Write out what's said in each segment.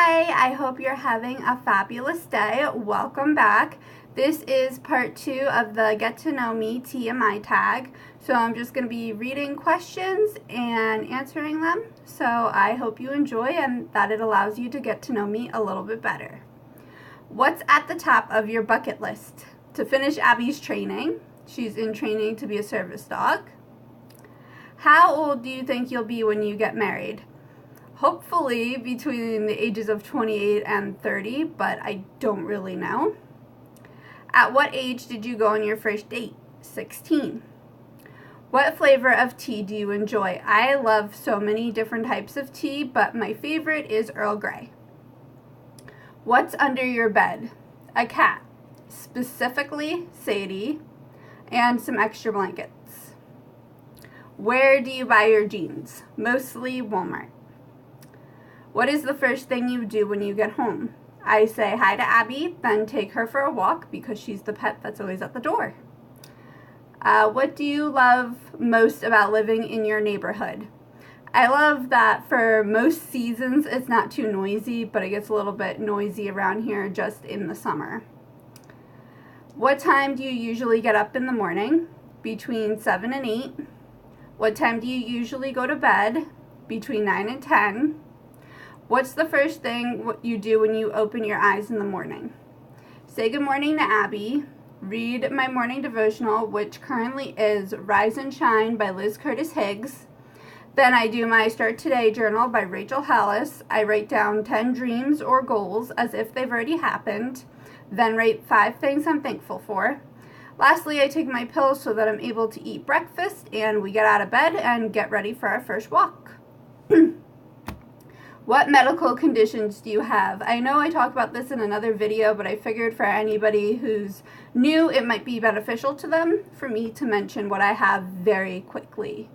Hi, I hope you're having a fabulous day. Welcome back. This is part 2 of the Get to Know Me TMI tag. So I'm just going to be reading questions and answering them. So I hope you enjoy and that it allows you to get to know me a little bit better. What's at the top of your bucket list? To finish Abby's training. She's in training to be a service dog. How old do you think you'll be when you get married? Hopefully between the ages of 28 and 30, but I don't really know. At what age did you go on your first date? 16. What flavor of tea do you enjoy? I love so many different types of tea, but my favorite is Earl Grey. What's under your bed? A cat, specifically Sadie, and some extra blankets. Where do you buy your jeans? Mostly Walmart. What is the first thing you do when you get home? I say hi to Abby, then take her for a walk because she's the pet that's always at the door. What do you love most about living in your neighborhood? I love that for most seasons it's not too noisy, but it gets a little bit noisy around here just in the summer. What time do you usually get up in the morning? Between 7 and 8. What time do you usually go to bed? Between 9 and 10. What's the first thing you do when you open your eyes in the morning? Say good morning to Abby, read my morning devotional, which currently is Rise and Shine by Liz Curtis Higgs. Then I do my Start Today journal by Rachel Hollis. I write down 10 dreams or goals as if they've already happened. Then write 5 things I'm thankful for. Lastly, I take my pills so that I'm able to eat breakfast and we get out of bed and get ready for our first walk. What medical conditions do you have? I know I talked about this in another video, but I figured for anybody who's new, it might be beneficial to them for me to mention what I have very quickly.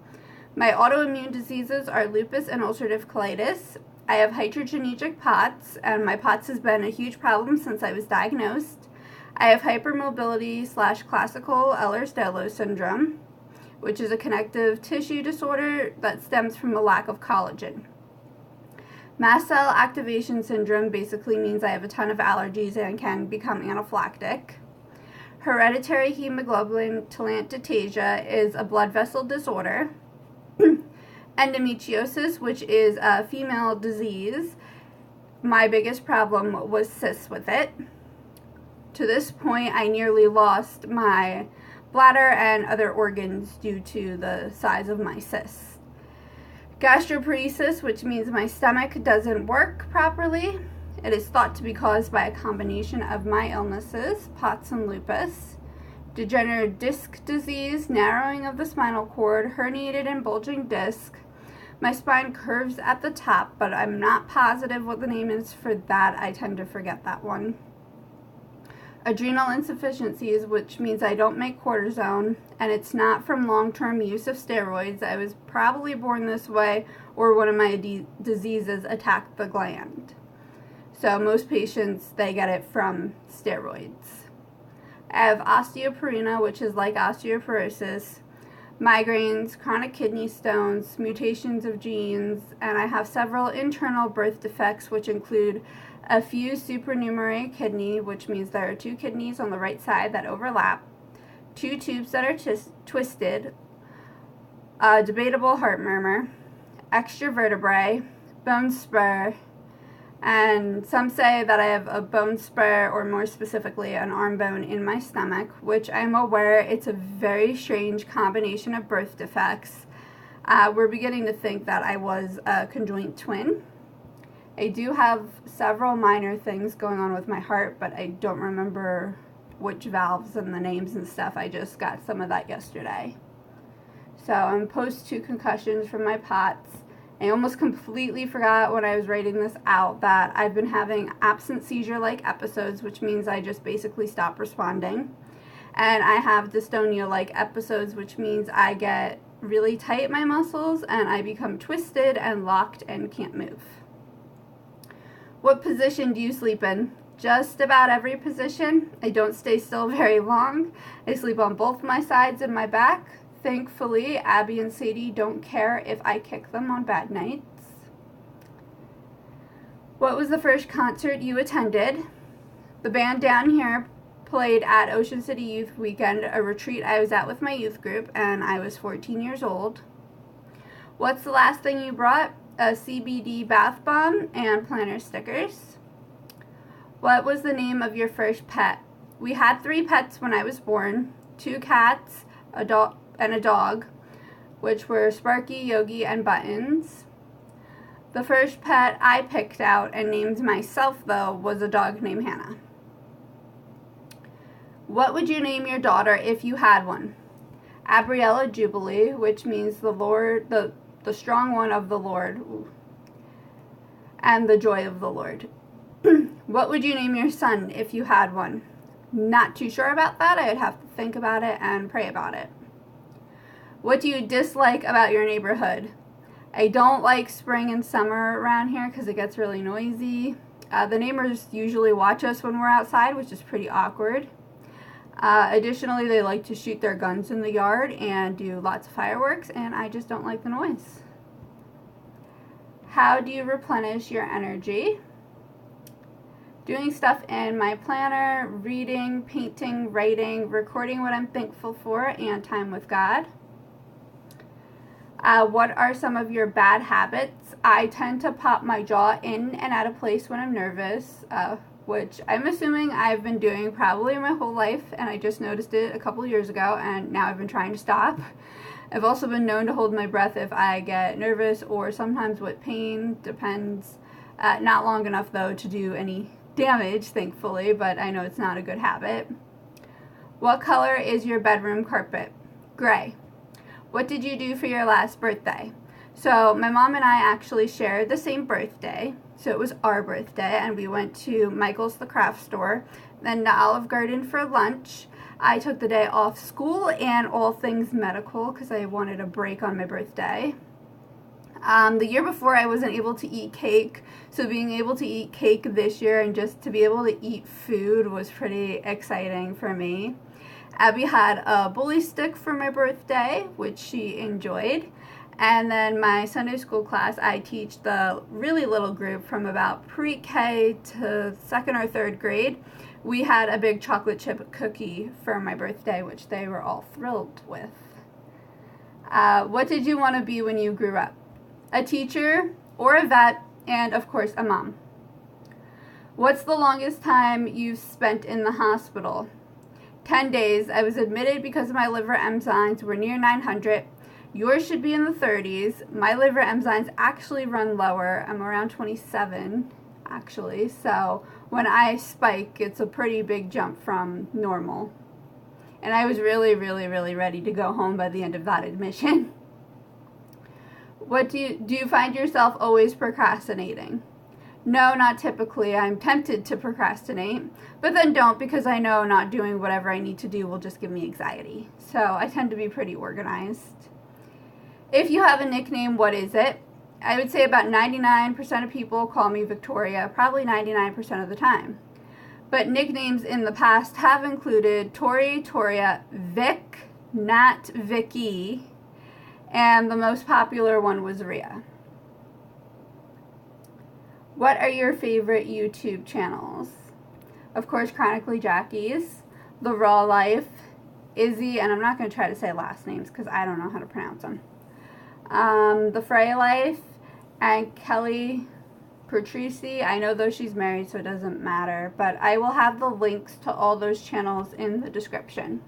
My autoimmune diseases are lupus and ulcerative colitis. I have hydrogenetic POTS, and my POTS has been a huge problem since I was diagnosed. I have hypermobility/classical Ehlers-Danlos syndrome, which is a connective tissue disorder that stems from a lack of collagen. Mast cell activation syndrome basically means I have a ton of allergies and can become anaphylactic. Hereditary hemoglobin telangiectasia is a blood vessel disorder. Endometriosis, which is a female disease. My biggest problem was cysts with it. To this point, I nearly lost my bladder and other organs due to the size of my cysts. Gastroparesis, which means my stomach doesn't work properly. It is thought to be caused by a combination of my illnesses, POTS and lupus. Degenerative disc disease, narrowing of the spinal cord, herniated and bulging disc. My spine curves at the top, but I'm not positive what the name is for that. I tend to forget that one. Adrenal insufficiencies, which means I don't make cortisone, and it's not from long-term use of steroids. I was probably born this way, or one of my diseases attacked the gland. So most patients, they get it from steroids. I have osteopenia, which is like osteoporosis, migraines, chronic kidney stones, mutations of genes, and I have several internal birth defects, which include a few supernumerary kidney, which means there are 2 kidneys on the right side that overlap, 2 tubes that are twisted, a debatable heart murmur, extra vertebrae, bone spur, and some say that I have a bone spur, or more specifically an arm bone in my stomach, which I'm aware it's a very strange combination of birth defects. We're beginning to think that I was a conjoined twin. I do have several minor things going on with my heart, but I don't remember which valves and the names and stuff. I just got some of that yesterday. So I'm post 2 concussions from my POTS. I almost completely forgot when I was writing this out that I've been having absent seizure-like episodes, which means I just basically stop responding. And I have dystonia-like episodes, which means I get really tight in my muscles and I become twisted and locked and can't move. What position do you sleep in? Just about every position. I don't stay still very long. I sleep on both my sides and my back. Thankfully, Abby and Sadie don't care if I kick them on bad nights. What was the first concert you attended? The band down here played at Ocean City Youth Weekend, a retreat I was at with my youth group, and I was 14 years old. What's the last thing you brought? A CBD bath bomb and planner stickers. What was the name of your first pet? We had 3 pets when I was born, 2 cats, a dog, which were Sparky, Yogi, and Buttons. The first pet I picked out and named myself, though, was a dog named Hannah. What would you name your daughter if you had one? Abriella Jubilee, which means the Lord, the strong one of the Lord, and the joy of the Lord. What would you name your son if you had one? Not too sure about that. I would have to think about it and pray about it. What do you dislike about your neighborhood? I don't like spring and summer around here because it gets really noisy. The neighbors usually watch us when we're outside, which is pretty awkward. Additionally, they like to shoot their guns in the yard and do lots of fireworks, and I just don't like the noise. How do you replenish your energy? Doing stuff in my planner, reading, painting, writing, recording what I'm thankful for, and time with God. What are some of your bad habits? I tend to pop my jaw in and out of place when I'm nervous, which I'm assuming I've been doing probably my whole life, and I just noticed it a couple years ago, and now I've been trying to stop. I've also been known to hold my breath if I get nervous or sometimes with pain, depends. Not long enough, though, to do any damage, thankfully, but I know it's not a good habit. What color is your bedroom carpet? Gray. What did you do for your last birthday? So my mom and I actually shared the same birthday. So it was our birthday, and we went to Michael's the craft store, then to Olive Garden for lunch. I took the day off school and all things medical because I wanted a break on my birthday. The year before, I wasn't able to eat cake, so being able to eat cake this year and just to be able to eat food was pretty exciting for me. Abby had a bully stick for my birthday, which she enjoyed. And then my Sunday school class, I teach the really little group from about pre-K to 2nd or 3rd grade. We had a big chocolate chip cookie for my birthday, which they were all thrilled with. What did you want to be when you grew up? A teacher or a vet, and of course a mom. What's the longest time you've spent in the hospital? 10 days. I was admitted because my liver enzymes were near 900. Yours should be in the 30s. My liver enzymes actually run lower. I'm around 27, actually. So when I spike, it's a pretty big jump from normal. And I was really, really, really ready to go home by the end of that admission. What do you find yourself always procrastinating? No, not typically. I'm tempted to procrastinate, but then don't because I know not doing whatever I need to do will just give me anxiety. So I tend to be pretty organized. If you have a nickname, what is it? I would say about 99% of people call me Victoria, probably 99% of the time. But nicknames in the past have included Tori, Toria, Vic, Nat, Vicky, and the most popular one was Rhea. What are your favorite YouTube channels? Of course, Chronically Jaquie's, The Raw Life, Izzy, and I'm not going to try to say last names because I don't know how to pronounce them. The Frey Life, and Kelly Patricia. I know though she's married, so it doesn't matter, but I will have the links to all those channels in the description.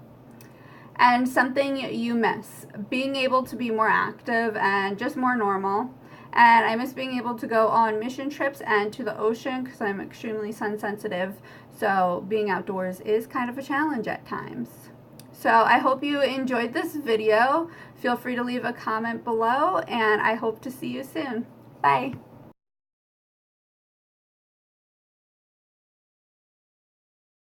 And something you miss, being able to be more active and just more normal. And I miss being able to go on mission trips and to the ocean because I'm extremely sun sensitive. So being outdoors is kind of a challenge at times. So I hope you enjoyed this video. Feel free to leave a comment below, and I hope to see you soon. Bye.